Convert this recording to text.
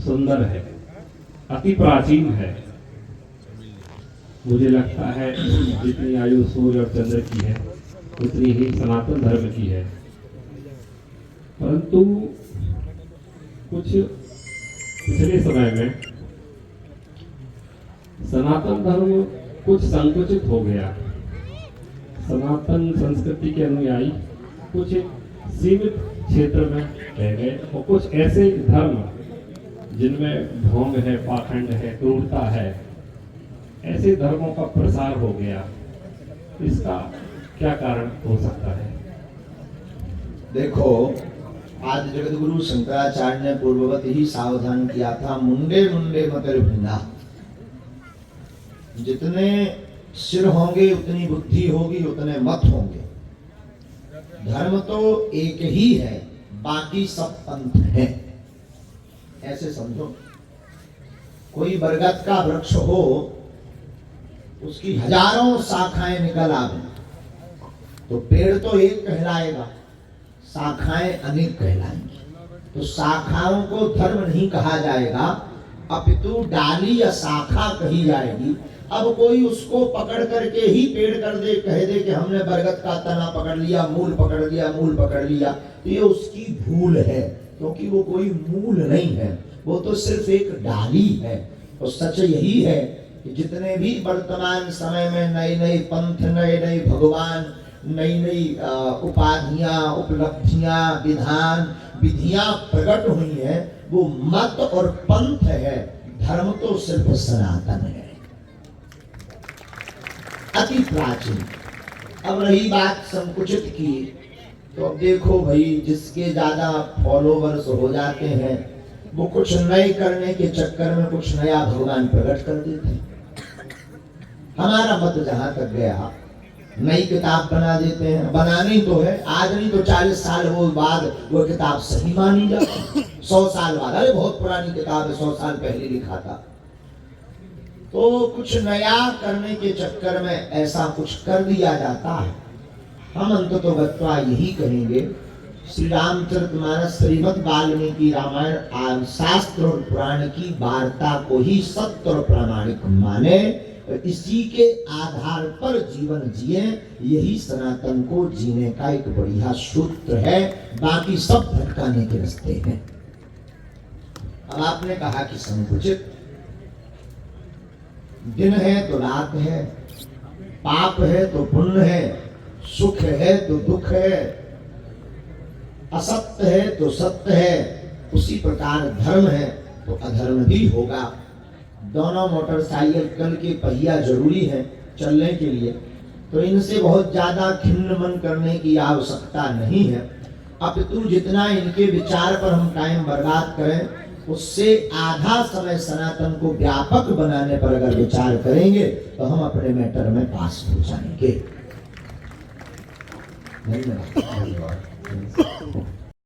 सुंदर है, अति प्राचीन है। मुझे लगता है जितनी आयु सूर्य और चंद्र की है उतनी ही सनातन धर्म की है। परंतु कुछ पिछले समय में सनातन धर्म कुछ संकुचित हो गया। सनातन संस्कृति के अनुयायी कुछ सीमित क्षेत्र में रह गए और कुछ ऐसे धर्म जिनमें ढोंग है, पाखंड है, क्रूरता है, ऐसे धर्मों का प्रसार हो गया। इसका क्या कारण हो सकता है? देखो, आज जगत गुरु शंकराचार्य ने पूर्ववत ही सावधान किया था, मुंडे मुंडे मकर भिन्ना। जितने सिर होंगे उतनी बुद्धि होगी, उतने मत होंगे। धर्म तो एक ही है, बाकी सब पंथ है। ऐसे समझो, कोई बरगद का वृक्ष हो, उसकी हजारों शाखाएं निकल आवे तो पेड़ तो एक कहलाएगा, शाखाएं अनेक कहलाएंगी। तो शाखाओं को धर्म नहीं कहा जाएगा, अपितु डाली या शाखा कही जाएगी। अब कोई उसको पकड़ करके ही पेड़ कर दे, कह दे कि हमने बरगद का तना पकड़ लिया, मूल पकड़ लिया, मूल पकड़ लिया, तो ये उसकी भूल है, क्योंकि वो कोई मूल नहीं है, वो तो सिर्फ एक डाली है। और सच यही है कि जितने भी वर्तमान समय में नए नए पंथ, नए नए भगवान, नई नई उपाधियां, उपलब्धियां, विधान, विधियां प्रकट हुई हैं, वो मत और पंथ है। धर्म तो सिर्फ सनातन है, अति प्राचीन। अब रही बात संकुचित की, तो अब देखो भाई, जिसके ज्यादा फॉलोवर्स हो जाते हैं वो कुछ नए करने के चक्कर में कुछ नया भगवान प्रकट कर देते हैं। हमारा मत जहां तक गया, नई किताब बना देते हैं। बनानी तो है, आज नहीं तो 40 साल वो बाद वो किताब सही मानी जाती, 100 साल बाद, अरे बहुत पुरानी किताब है, 100 साल पहले लिखा था। तो कुछ नया करने के चक्कर में ऐसा कुछ कर दिया जाता है। हम अंततोगत्वा यही कहेंगे, श्री रामचरितमानस, श्रीमद् वाल्मीकि रामायण, शास्त्र और पुराण की वार्ता को ही सत्य और प्रामाणिक माने, इसी के आधार पर जीवन जिए। यही सनातन को जीने का एक बढ़िया सूत्र है, बाकी सब भटकाने के रास्ते हैं। अब आपने कहा कि संकुचित, दिन है तो रात है, पाप है तो पुण्य है, सुख है तो दुख है, असत्य है तो सत्य है, उसी प्रकार धर्म है तो अधर्म भी होगा। दोनों मोटरसाइकिल के पहिया जरूरी है चलने के लिए, तो इनसे बहुत ज्यादा खिन्न मन करने की आवश्यकता नहीं है। अपितु जितना इनके विचार पर हम टाइम बर्बाद करें, उससे आधा समय सनातन को व्यापक बनाने पर अगर विचार करेंगे तो हम अपने मैटर में पास हो जाएंगे। धन्यवाद।